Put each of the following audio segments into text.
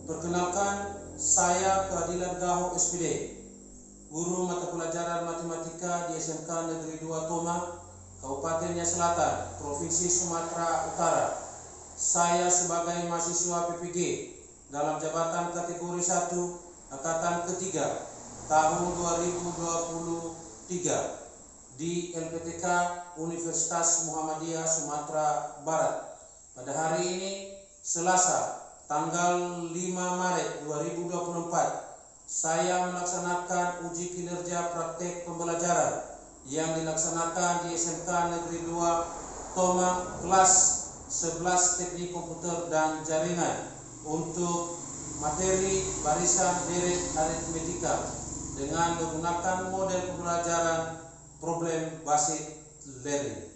Perkenalkan, saya Keadilan Gaho SPD, guru mata pelajaran matematika di SMK Negeri 2 Toma, Kabupaten Nia Selatan, Provinsi Sumatera Utara. Saya sebagai mahasiswa PPG dalam jabatan kategori 1 angkatan ketiga tahun 2023 di LPTK Universitas Muhammadiyah Sumatera Barat. Pada hari ini, Selasa, tanggal 5 Maret 2024, saya melaksanakan uji kinerja praktek pembelajaran yang dilaksanakan di SMK Negeri 2 Toma kelas 11 Teknik Komputer dan Jaringan untuk materi barisan deret aritmetika dengan menggunakan model pembelajaran problem based learning.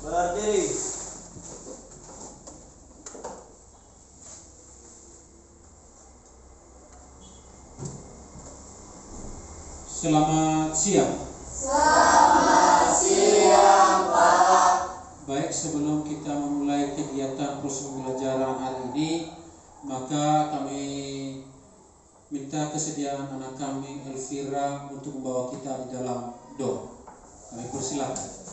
Berdiri. Selamat siang. Selamat siang, Pak. Baik, sebelum kita memulai kegiatan proses pembelajaran hari ini, maka kami minta kesediaan anak kami Elvira untuk membawa kita di dalam doa. Kami persilakan.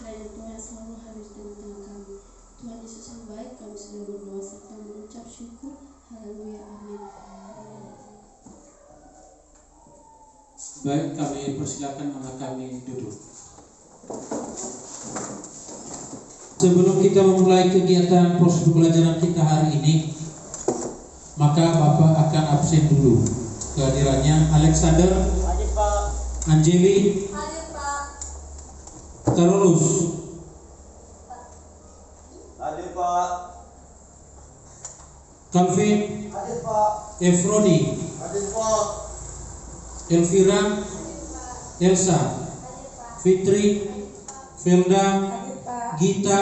Kiranya Tuhan selalu harus dengan tangan kami. Tuhan Yesus yang baik, kami sudah berdoa serta mengucap syukur. Haleluya, amin. Baik, kami persilakan anak kami duduk. Sebelum kita memulai kegiatan proses pembelajaran kita hari ini, maka Bapak akan absen dulu. Kehadirannya Alexander, Hadir, Pak. Anjeli, Hadir, Pak. Carolus, Hadir, Pak. Calvin, Hadir, Pak. Efroni, Hadir, Pak. Elvira, Elsa, Fitri, Felda, Gita,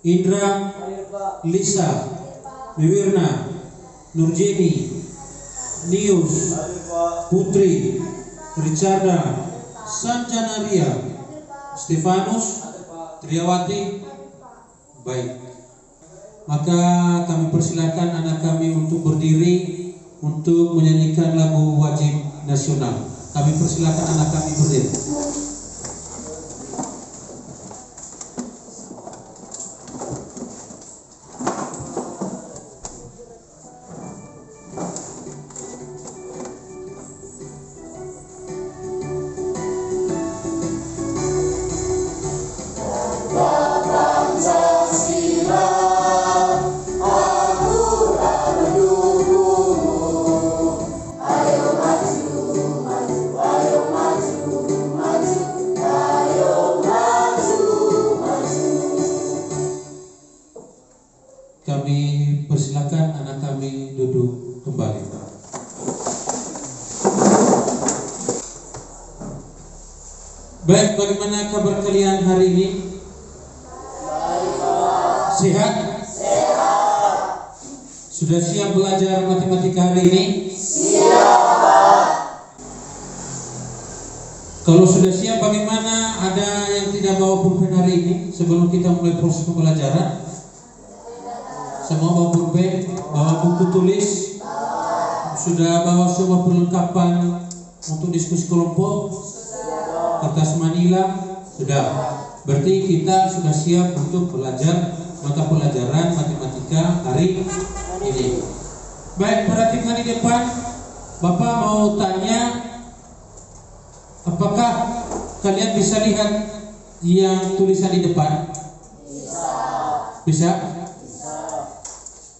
Indra, Hadir, Pak. Lisa, Wiwirna, Nurjeni, Nius, Hadir, Pak. Putri, Richarda, Sanjanaria, Stefanus, Hadir, Pak. Triawati. Baik, maka kami persilakan anak kami untuk berdiri untuk menyanyikan lagu wajib nasional. Kami persilakan anak kami berdiri. Kami persilakan anak kami duduk kembali. Baik, bagaimana kabar kalian hari ini? Sehat? Sehat. Sudah siap belajar matematika hari ini? Siap. Kalau sudah siap, bagaimana ada yang tidak bawa pulpen hari ini sebelum kita mulai proses pembelajaran? Semua bawa pulpen, bawa buku tulis, sudah bawa semua perlengkapan untuk diskusi kelompok, kertas manila, sudah. Berarti kita sudah siap untuk belajar mata pelajaran matematika hari ini. Baik, perhatikan di depan. Bapak mau tanya, apakah kalian bisa lihat yang tulisan di depan? Bisa. Bisa?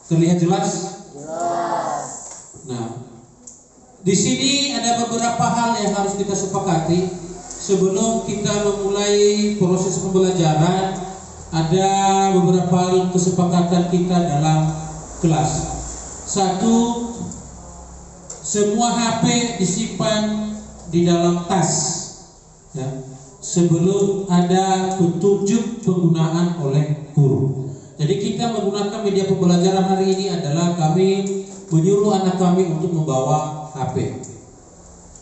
Terlihat jelas? Jelas. Nah, di sini ada beberapa hal yang harus kita sepakati sebelum kita memulai proses pembelajaran. Ada beberapa kesepakatan kita dalam kelas. Satu, semua HP disimpan di dalam tas, ya, sebelum ada petunjuk penggunaan oleh guru. Jadi kita menggunakan media pembelajaran hari ini adalah kami menyuruh anak kami untuk membawa HP.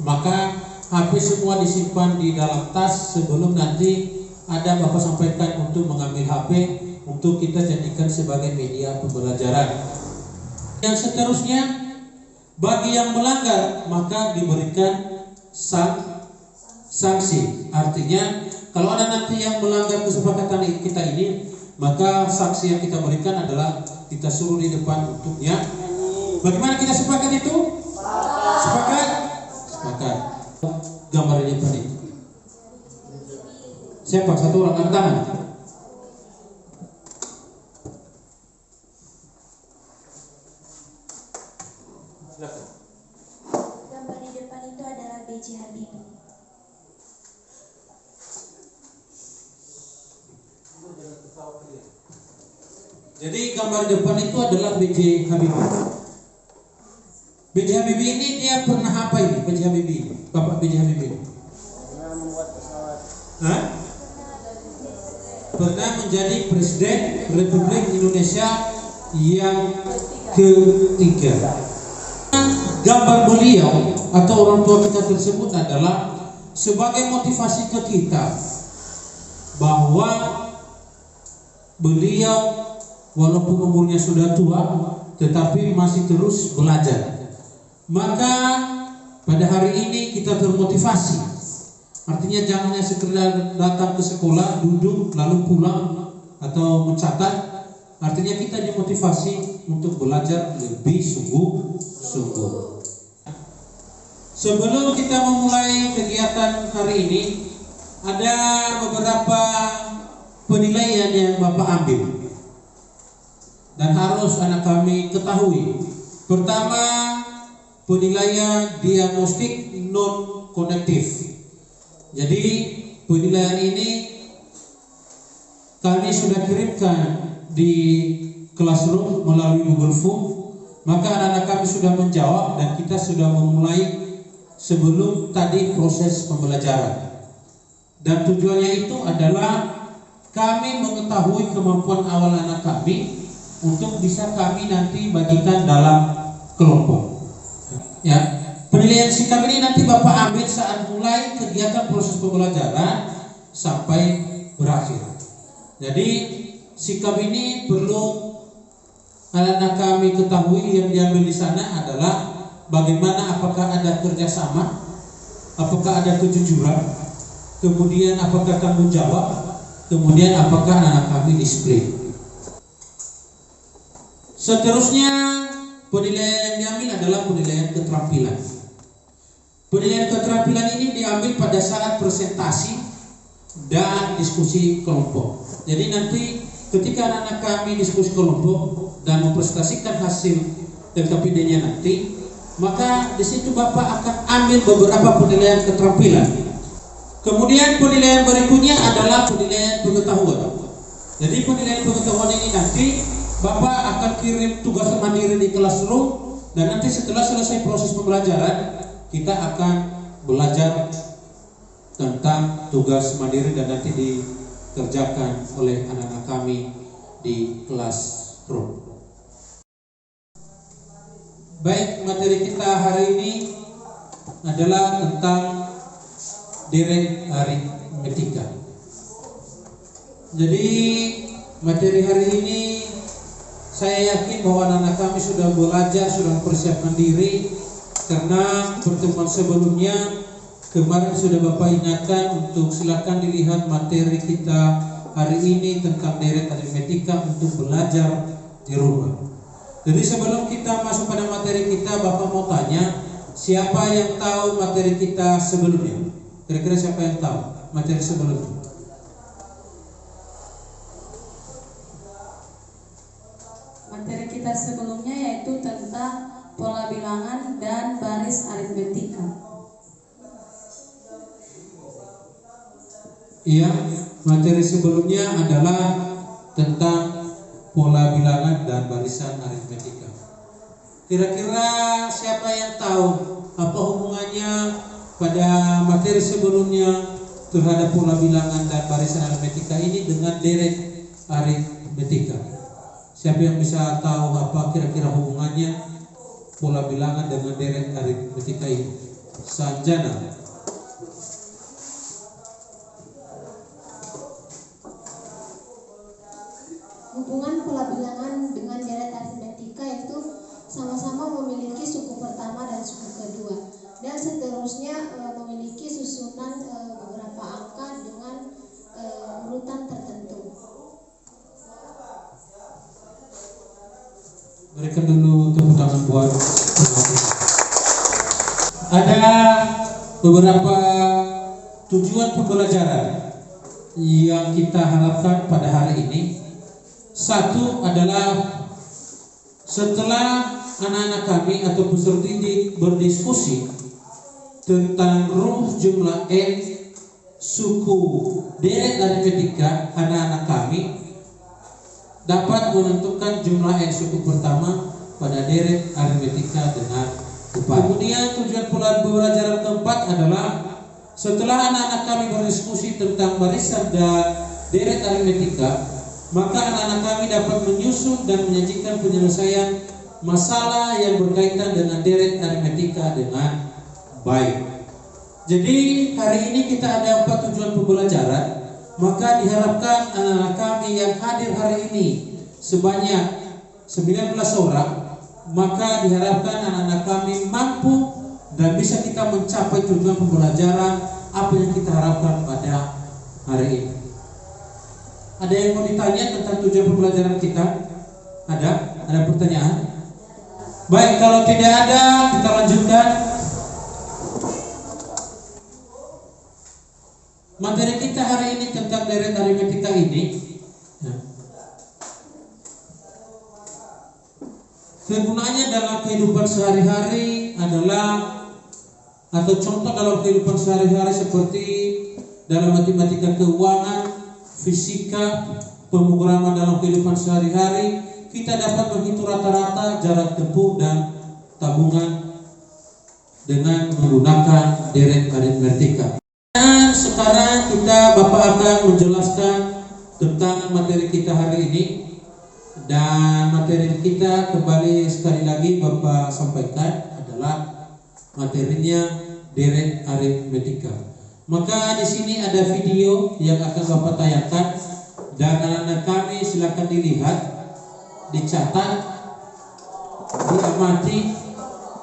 Maka HP semua disimpan di dalam tas sebelum nanti ada Bapak sampaikan untuk mengambil HP untuk kita jadikan sebagai media pembelajaran. Yang seterusnya, bagi yang melanggar maka diberikan sanksi. Artinya kalau ada nanti yang melanggar kesepakatan kita ini, maka sanksi yang kita berikan adalah kita suruh di depan untuknya. Bagaimana kita sepakat itu? Sepakat? Sepakat. Gambar ini tadi. Siapa? Satu orang angkat tangan. Gambar di depan itu adalah B.J. Habibie. Jadi gambar di depan itu adalah B.J. Habibie. B.J. Habibie ini dia pernah apa ini? B.J. Habibie, Bapak B.J. Habibie. Pernah membuat pesawat. Hah? Pernah menjadi Presiden Republik Indonesia yang ketiga. Gambar beliau atau orang tua kita tersebut adalah sebagai motivasi ke kita bahwa beliau walaupun umurnya sudah tua tetapi masih terus belajar. Maka pada hari ini kita termotivasi. Artinya jangan hanya sekedar datang ke sekolah, duduk lalu pulang atau mencatat. Artinya kita dimotivasi untuk belajar lebih sungguh-sungguh. Sebelum kita memulai kegiatan hari ini, ada beberapa penilaian yang Bapak ambil dan harus anak kami ketahui. Pertama, penilaian diagnostik non konektif. Jadi penilaian ini kami sudah kirimkan di classroom melalui Google Form. Maka anak-anak kami sudah menjawab dan kita sudah memulai sebelum tadi proses pembelajaran. Dan tujuannya itu adalah kami mengetahui kemampuan awal anak kami untuk bisa kami nanti bagikan dalam kelompok. Ya, penilaian sikap ini nanti Bapak ambil saat mulai kegiatan proses pembelajaran sampai berakhir. Jadi sikap ini perlu anak-anak kami ketahui. Yang diambil di sana adalah bagaimana, apakah ada kerjasama, apakah ada kejujuran, kemudian apakah tanggung jawab, kemudian apakah anak kami disiplin. Seterusnya penilaian yang diambil adalah penilaian keterampilan. Penilaian keterampilan ini diambil pada saat presentasi dan diskusi kelompok. Jadi nanti ketika anak-anak kami diskusi kelompok dan mempresentasikan hasil LKPD-nya nanti, maka di situ Bapak akan ambil beberapa penilaian keterampilan. Kemudian penilaian berikutnya adalah penilaian pengetahuan. Jadi penilaian pengetahuan ini nanti Bapak akan kirim tugas mandiri di classroom dan nanti setelah selesai proses pembelajaran kita akan belajar tentang tugas mandiri dan nanti dikerjakan oleh anak-anak kami di classroom. Baik, materi kita hari ini adalah tentang direct aritmetika. Jadi materi hari ini saya yakin bahwa anak-anak kami sudah belajar, sudah mempersiapkan diri, karena pertemuan sebelumnya kemarin sudah Bapak ingatkan untuk silakan dilihat materi kita hari ini tentang direct aritmetika untuk belajar di rumah. Jadi sebelum kita masuk pada materi kita, Bapak mau tanya, siapa yang tahu materi kita sebelumnya? Kira-kira siapa yang tahu materi sebelumnya? Materi kita sebelumnya yaitu tentang pola pola bilangan dan baris aritmetika. Iya, materi sebelumnya adalah tentang pola bilangan dan barisan aritmetika. Kira-kira siapa yang tahu apa hubungannya pada materi sebelumnya terhadap pola bilangan dan barisan aritmetika ini dengan deret aritmetika? Siapa yang bisa tahu apa kira-kira hubungannya pola bilangan dengan deret aritmetika ini? Sanjana. Hubungan pola bilangan dengan deret aritmetika itu sama-sama memiliki suku pertama dan suku kedua, dan seterusnya memiliki susunan beberapa angka dengan urutan tertentu. Berikan dulu tepuk tangan buat ada beberapa tujuan pembelajaran yang kita harapkan pada hari ini. Satu adalah setelah anak-anak kami atau peserta didik berdiskusi tentang rumus jumlah N suku deret aritmetika, anak-anak kami dapat menentukan jumlah N suku pertama pada deret aritmetika dengan upah. Kemudian tujuan pembelajaran keempat adalah setelah anak-anak kami berdiskusi tentang barisan dan deret aritmetika, maka anak-anak kami dapat menyusun dan menyajikan penyelesaian masalah yang berkaitan dengan deret aritmetika dengan baik. Jadi hari ini kita ada 4 tujuan pembelajaran. Maka diharapkan anak-anak kami yang hadir hari ini sebanyak 19 orang, maka diharapkan anak-anak kami mampu dan bisa kita mencapai tujuan pembelajaran apa yang kita harapkan pada hari ini. Ada yang mau ditanya tentang tujuan pembelajaran kita? Ada pertanyaan? Baik, kalau tidak ada kita lanjutkan. Materi kita hari ini tentang deret aritmetika ini kegunaannya dalam kehidupan sehari-hari adalah, atau contoh dalam kehidupan sehari-hari seperti dalam matematika keuangan, fisika, pemrograman dalam kehidupan sehari-hari, kita dapat menghitung rata-rata jarak tempuh dan tabungan dengan menggunakan deret aritmetika. Dan sekarang Bapak akan menjelaskan tentang materi kita hari ini. Dan materi kita kembali sekali lagi Bapak sampaikan adalah materinya deret aritmetika. Maka di sini ada video yang akan Bapak tayangkan dan anak-anak kami silakan dilihat, dicatat, diamati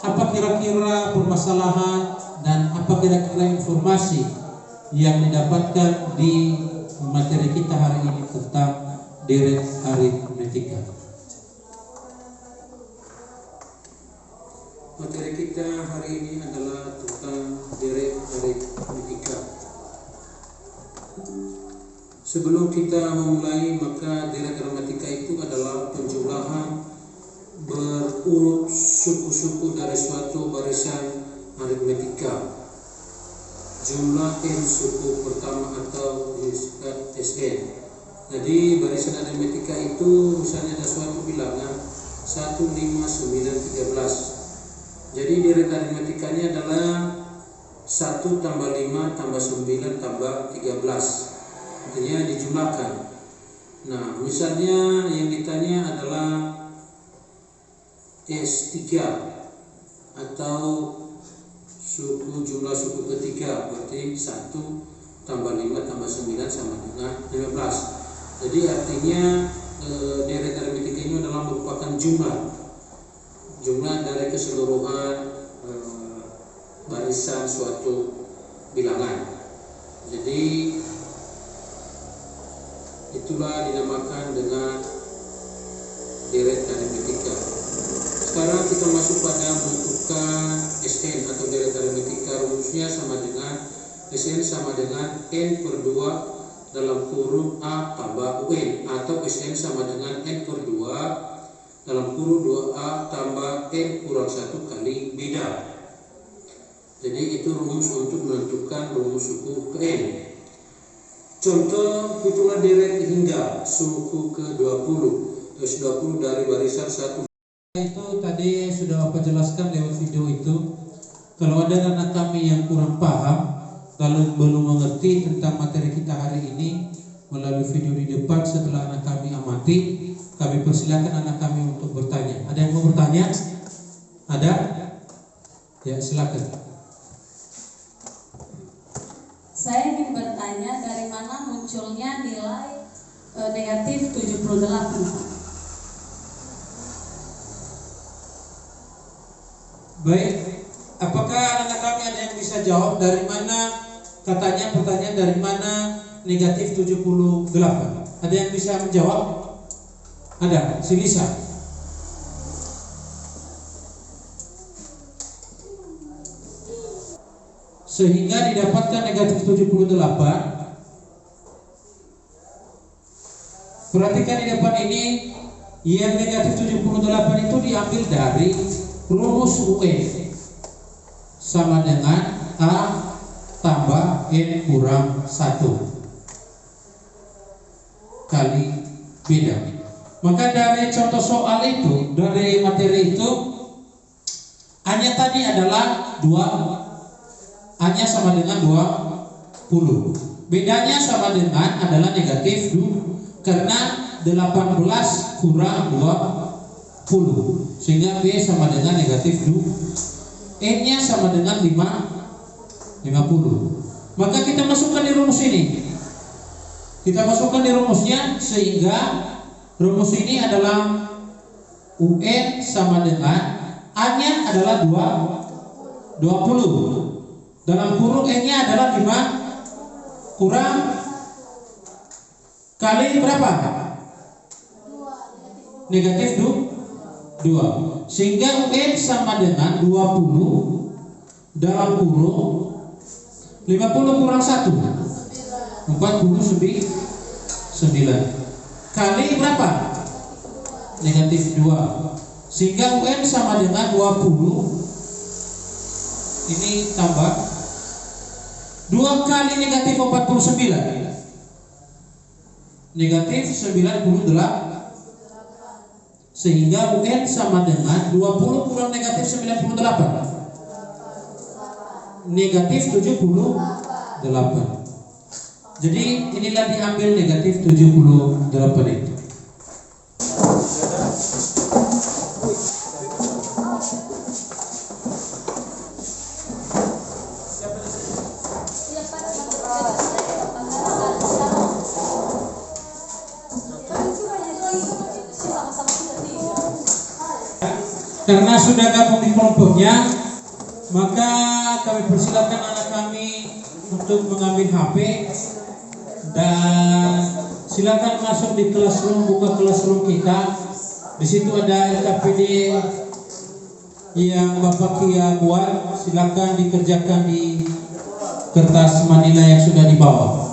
apa kira-kira permasalahan dan apa kira-kira informasi yang didapatkan di materi kita hari ini tentang deret aritmetika. Materi kita hari ini adalah tentang deret aritmetika. Sebelum kita memulai, maka deret aritmetika itu adalah penjumlahan berurut suku-suku dari suatu barisan aritmetika. Jumlah N suku pertama atau disebut SN. Jadi barisan aritmetika itu misalnya ada suatu bilangan 1, 5, 9, 13. Jadi deret aritmetikanya adalah 1 tambah 5 tambah 9 tambah 13. Artinya dijumlahkan. Nah, misalnya yang ditanya adalah S3 atau jumlah suku ketiga, berarti 1 tambah 5 tambah 9 sama dengan 15. Jadi artinya deret aritmetika ini adalah merupakan jumlah dari keseluruhan barisan suatu bilangan. Jadi itulah dinamakan dengan deret aritmetika. Sekarang kita masuk pada menentukan SN atau deret aritmetika. Rumusnya sama dengan SN sama dengan N per 2 dalam kurung A tambah UN, atau SN sama dengan N per 2 dalam kurung 2A tambah N kurang 1 kali beda. Jadi itu rumus untuk menentukan rumus suku ke N. Contoh hitungan deret hingga suku ke-20 terus 20 dari barisan 1. Itu tadi sudah Bapak jelaskan lewat video itu. Kalau ada anak kami yang kurang paham, kalau belum mengerti tentang materi kita hari ini, melalui video di depan setelah anak kami amati, kami persilakan anak kami untuk bertanya. Ada yang mau bertanya? Ada? Ya, silakan. Saya ingin bertanya dari mana munculnya nilai negatif 78. Baik, apakah anak kami ada yang bisa jawab dari mana katanya pertanyaan dari mana negatif 78? Ada yang bisa menjawab? Ada, si Lisa. Sehingga didapatkan negatif 78. Perhatikan di depan ini, yang negatif 78 itu diambil dari rumus UN sama dengan A tambah N kurang 1 kali beda. Maka dari contoh soal itu, dari materi itu, A-nya tadi adalah 2, A-nya sama dengan 20. Bedanya sama dengan adalah negatif 2 karena 18 kurang 20 sehingga B sama dengan negatif 2. N-nya sama dengan 50. Maka kita masukkan di rumus ini. Kita masukkan di rumusnya sehingga rumus ini adalah UN sama dengan A-nya adalah 20. Dalam kurung N-nya adalah 5 kurang kali berapa? Negatif 2. Sehingga UN sama dengan 20 dalam kurung 50 kurang 1 49 kali berapa? Negatif 2. Sehingga UN sama dengan 20. Ini tambah 2 kali negatif 49. Negatif 98. Sehingga UN sama dengan 20 kurang negatif 98. Negatif 78. Jadi inilah diambil negatif 78 itu. Karena sudah gabung di kelompoknya, maka kami persilakan anak kami untuk mengambil HP dan silakan masuk di classroom, buka classroom kita. Di situ ada LKPD yang Bapak Kia buat, silakan dikerjakan di kertas manila yang sudah dibawa.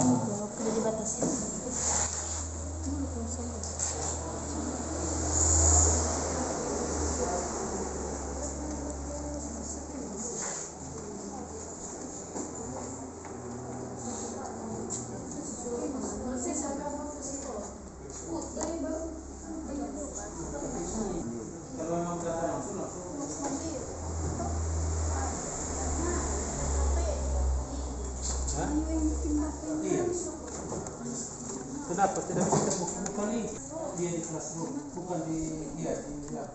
Kenapa tidak bisa terbuka nih? Dia di classroom, bukan di lab.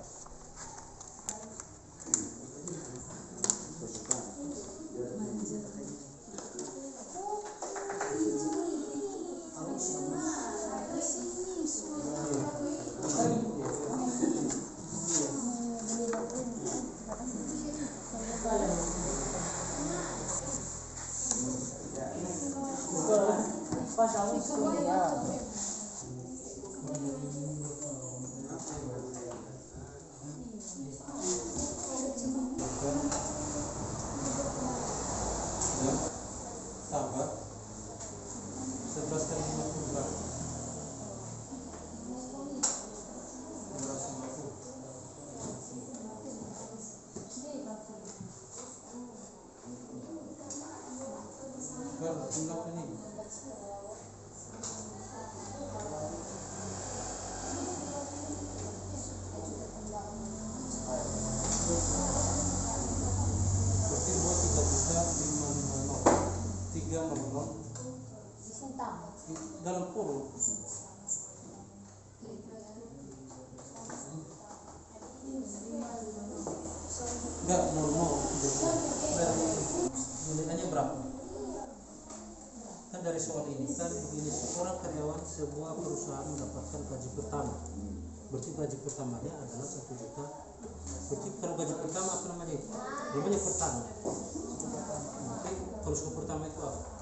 Tambah 11 kali 50 berapa? 250. dalam kurung. Enggak, mau nilainya berapa? Kan dari soal ini kan begini, seorang karyawan sebuah perusahaan mendapatkan gaji pertama. Berarti gaji pertamanya adalah 1 juta. Berarti kalau gaji pertama apa namanya itu? Namanya pertama. Oke, kalau suku pertama itu apa?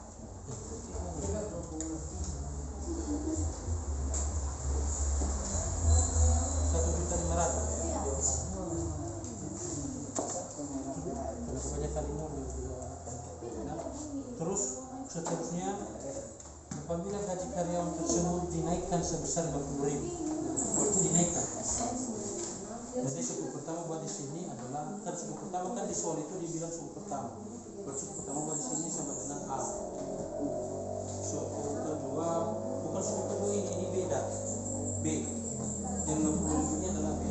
Terus seterusnya, apabila gaji karyawan tersebut dinaikkan sebesar 50.000, berarti dinaikkan. Jadi suku pertama buat di sini adalah, kan suku pertama kan di soal itu dibilang suku pertama. Berarti suku pertama buat di sini sama dengan A. Suku kedua, bukan suku kedua ini beda. B. Yang 50.000 ini adalah B.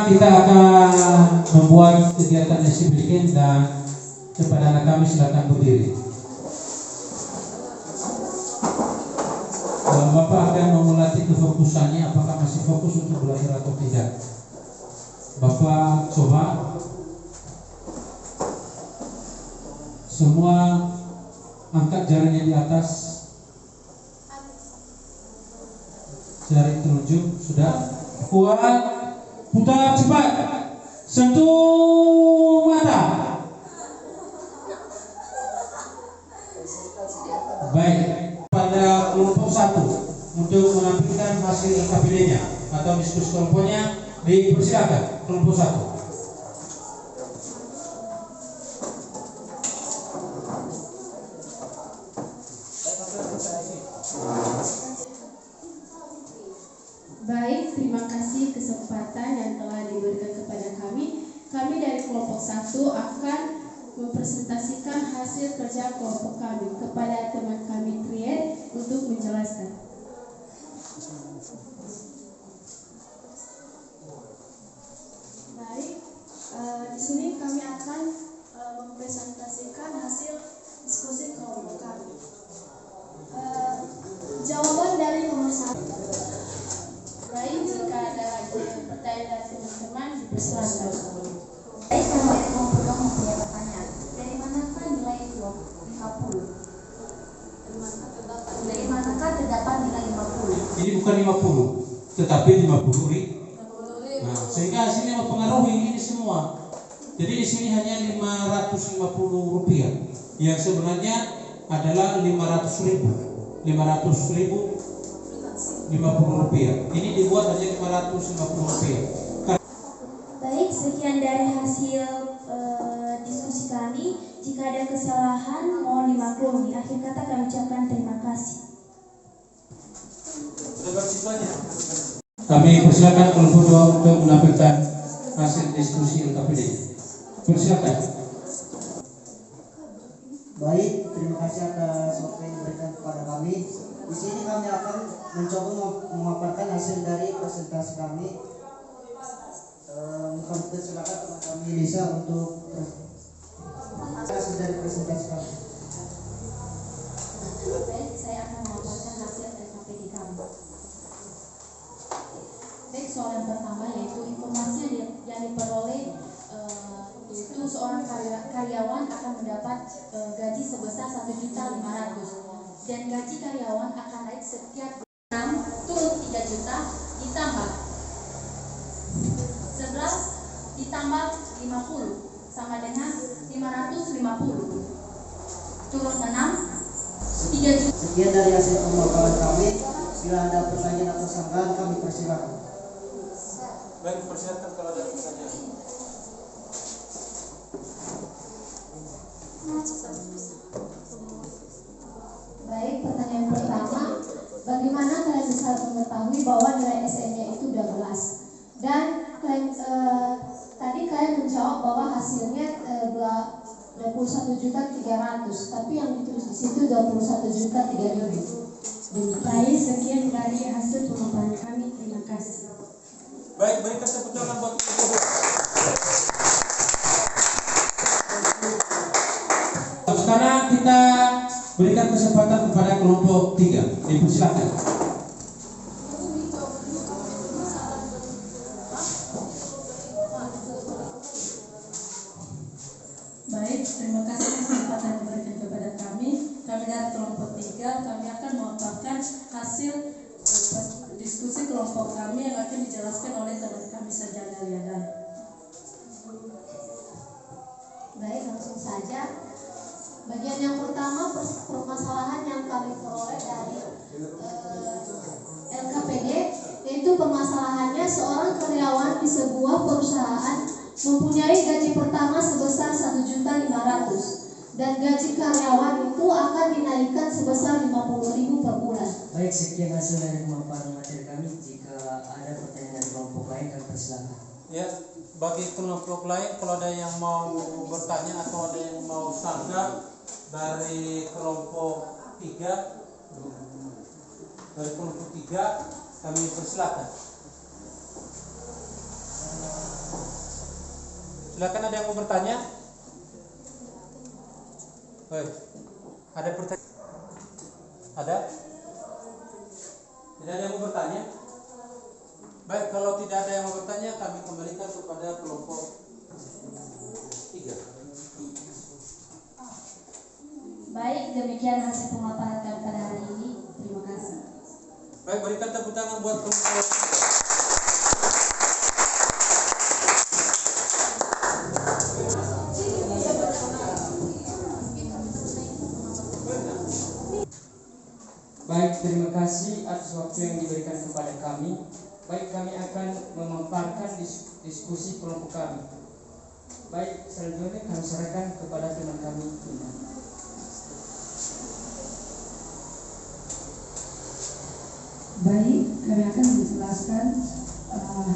Kita akan membuat kegiatan disiplin dan kepada anak kami silakan berdiri. Bapak akan memelatih kefokusannya, apakah masih fokus untuk belajar atau tidak. Bapak coba semua angkat jarinya di atas, jari telunjuk sudah kuat. Putar cepat, sentuh mata. Baik, pada kelompok 1 untuk menampilkan hasil KPD-nya atau diskusi kelompoknya, dipersilakan kelompok 1. Baik, terima kasih kesempatan yang telah diberikan kepada kami. Kami dari kelompok 1 akan mempresentasikan hasil kerja kelompok kami kepada teman kami Triet untuk menjelaskan. Baik, di sini kami akan mempresentasikan hasil diskusi kelompok kami. Jawaban dari nomor 1. Baik, jika ada lagi pertanyaan dari teman-teman, dipersilakan. Baik, kalau dari kelompok kamu mempunyai pertanyaan, dari manakah nilai 50? Dari manakah terdapat nilai 50? Ini bukan 50, tetapi 50.000. Nah, sehingga hasilnya mempengaruhi ini semua. Jadi di sini hanya 550 rupiah, yang sebenarnya adalah 500.000. 50 rupiah. Ini dibuat hanya 550 rupiah. Baik, sekian dari hasil diskusi kami. Jika ada kesalahan, mohon dimaklumi. Akhir kata kami ucapkan terima kasih. Kami persilakan kelompok 2 untuk menampilkan hasil diskusi LKPD. Persilakan. Baik, terima kasih atas waktu yang diberikan kepada kami. Di sini kami akan mencoba memaparkan hasil dari presentasi kami. Kami silakan teman kami Lisa untuk hasil dari presentasi kami. Baik, saya akan memaparkan hasil SKPD kami. Baik, soal yang pertama yaitu informasi yang diperoleh yaitu seorang karyawan akan mendapat gaji sebesar 1.500.000 dan gaji karyawan akan naik setiap 6 turun 3 juta ditambah 11 ditambah 50 sama dengan 550 turun 6 3 juta. Sekian dari hasil pemaparan kami. Bila ada pertanyaan atau sanggahan kami persilakan. Baik, persilakan kalau ada pertanyaan. Baik, pertanyaan pertama, bagaimana kalian bisa mengetahui bahwa nilai SN-nya itu 12? Dan kalian, tadi kalian menjawab bahwa hasilnya 21.300.000, tapi yang ditulis di situ 21.300.000. Baik, sekian dari hasil pemaparan kami. Terima kasih. Baik, berikan tepuk tangan buat Ibu. Sekarang kita berikan kesempatan kepada kelompok 3. Dipersilakan. Baik, terima kasih kesempatan yang diberikan kepada kami. Kami dari kelompok 3, kami akan memaparkan hasil diskusi kelompok kami yang akan dijelaskan oleh teman kami Sarjana Liadan. Baik, langsung saja. Bagian yang pertama, permasalahan yang kami peroleh dari LKPD, yaitu permasalahannya seorang karyawan di sebuah perusahaan mempunyai gaji pertama sebesar 1.500.000 dan gaji karyawan itu akan dinaikkan sebesar 50.000 per bulan. Baik, sekian hasil dari pemaparan materi kami. Jika ada pertanyaan dari kelompok lain kami persilakan. Ya, bagi kelompok lain kalau ada yang mau bertanya atau ada yang mau sanggah dari kelompok 3, kami persilakan. Silakan, ada yang mau bertanya? Baik. Ada pertanyaan? Ada? Tidak ada yang mau bertanya? Baik, kalau tidak ada yang mau bertanya, kami kembalikan kepada kelompok 3. Baik, demikian hasil pemaparan kami pada hari ini. Terima kasih. Baik, berikan tepuk tangan buat kelompok 3. Baik, terima kasih atas waktu yang diberikan kepada kami. Baik, kami akan memaparkan diskusi kelompok kami. Baik, selanjutnya kami serahkan kepada teman kami. Baik, kami akan menjelaskan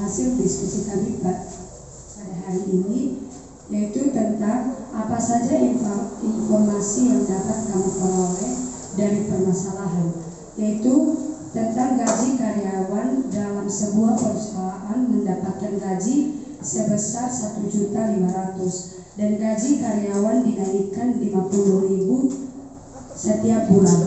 hasil diskusi kami pada hari ini, yaitu tentang apa saja informasi yang dapat kami peroleh dari permasalahan, yaitu tentang gaji karyawan dalam sebuah perusahaan mendapatkan gaji sebesar 1.500.000 dan gaji karyawan dinaikkan 50.000 setiap bulan.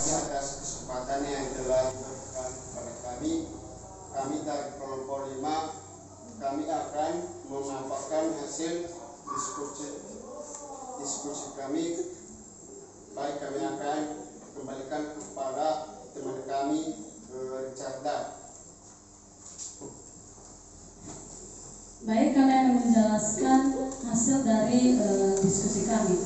Atas kesempatan yang telah diberikan kepada kami dari kelompok 5, kami akan memaparkan hasil diskusi kami. Baik, kami akan kembalikan kepada teman kami Richarda. Baik, kami akan menjelaskan hasil dari diskusi kami.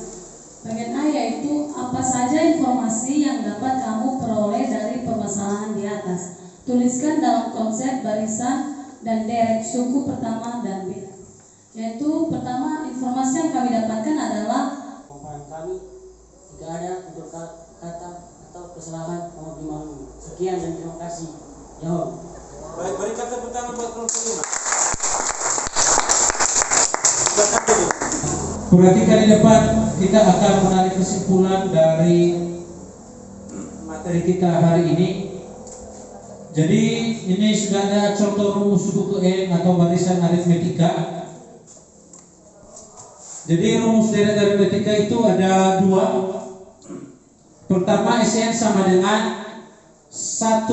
Bagian A yaitu apa saja informasi yang dapat kamu peroleh dari permasalahan di atas. Tuliskan dalam konsep, barisan, dan derek suku pertama dan B. Yaitu pertama, informasi yang kami dapatkan adalah Pemaparan kami, jika ada untuk kata atau kesalahan mohon dimaklumi. Sekian dan terima kasih. Jawab. Baik, berikan tepuk tangan buat kelompok 5. Perhatikan di depan, kita akan menarik kesimpulan dari materi kita hari ini. Jadi ini sudah ada contoh rumus suku ke N atau barisan aritmetika. Jadi rumus deret aritmetika itu ada dua. Pertama, SN sama dengan 1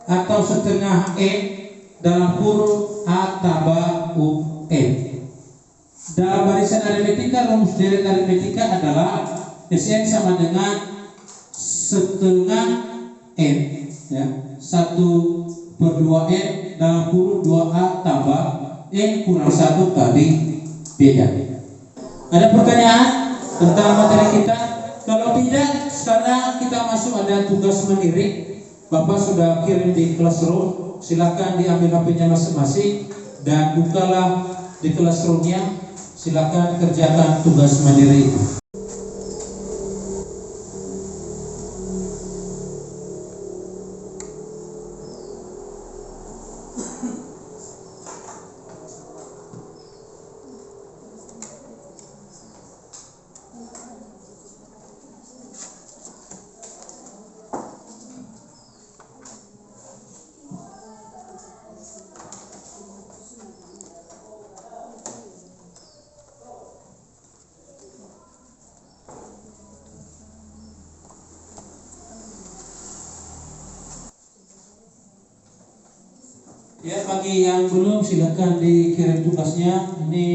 atau setengah N dalam kurung A tambah UN. Dalam barisan aritmetika, rumus deret aritmetika adalah SN sama dengan setengah N, ya, 1/2 N dalam kurung 2A tambah N kurang 1 kali beda. Ada pertanyaan tentang materi kita? Kalau tidak, sekarang kita masuk ada tugas mandiri. Bapak sudah kirim di classroom, silakan diambil HP-nya masing-masing dan bukalah di classroom-nya. Silakan kerjakan tugas mandiri itu. Ya, bagi yang belum silakan dikirim tugasnya. Ini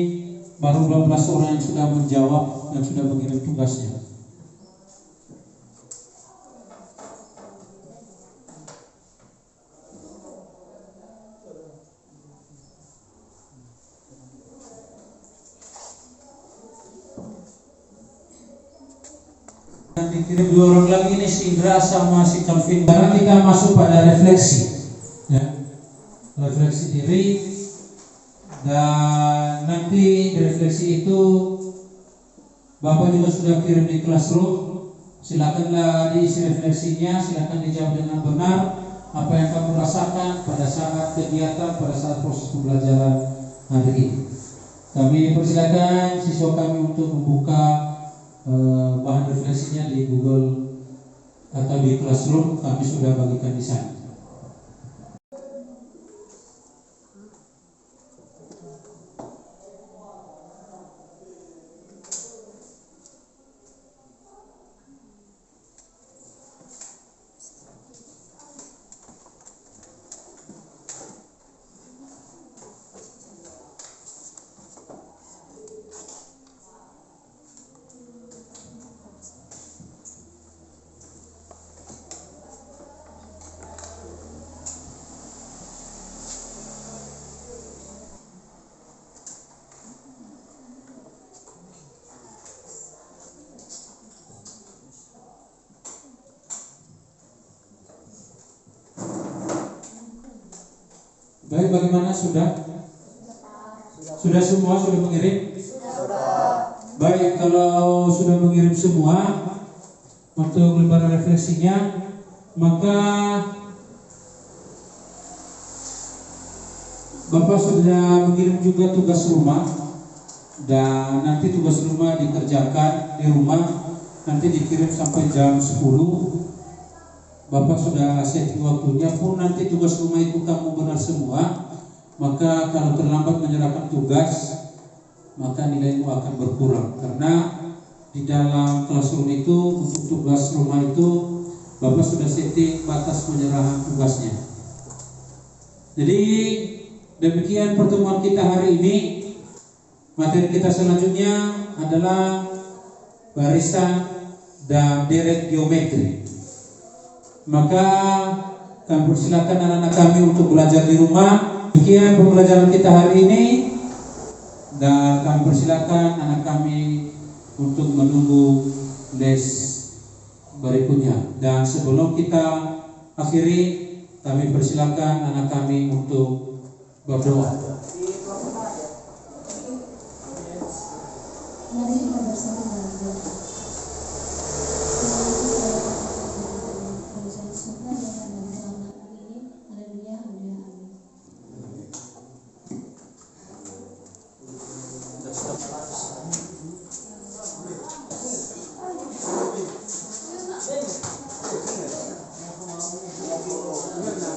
baru 12 orang yang sudah menjawab dan sudah mengirim tugasnya. Dan dikirim 2 orang lagi, ini si Indra sama si Calvin. Sekarang kita masuk pada refleksi. Ya. Refleksi diri, dan nanti refleksi itu Bapak juga sudah kirim di classroom. Silakanlah diisi refleksinya, silakan dijawab dengan benar apa yang kamu rasakan pada saat kegiatan, pada saat proses pembelajaran hari ini. Kami persilakan siswa kami untuk membuka bahan refleksinya di Google atau di classroom. Kami sudah bagikan di sana. Baik, bagaimana sudah? Sudah semua sudah mengirim? Baik, kalau sudah mengirim semua untuk lembaran refleksinya, maka Bapak sudah mengirim juga tugas rumah, dan nanti tugas rumah dikerjakan di rumah, nanti dikirim sampai jam 10. Bapak sudah setting waktunya, pun nanti tugas rumah itu kamu benar semua, maka kalau terlambat menyerahkan tugas, maka nilaimu akan berkurang. Karena di dalam classroom itu untuk tugas rumah itu Bapak sudah setting batas penyerahan tugasnya. Jadi demikian pertemuan kita hari ini. Materi kita selanjutnya adalah barisan dan deret geometri. Maka kami persilakan anak-anak kami untuk belajar di rumah. Demikian pembelajaran kita hari ini, dan kami persilakan anak kami untuk menunggu les berikutnya. Dan sebelum kita akhiri, kami persilakan anak kami untuk berdoa. Mari kita bersama dalam doa. Benar.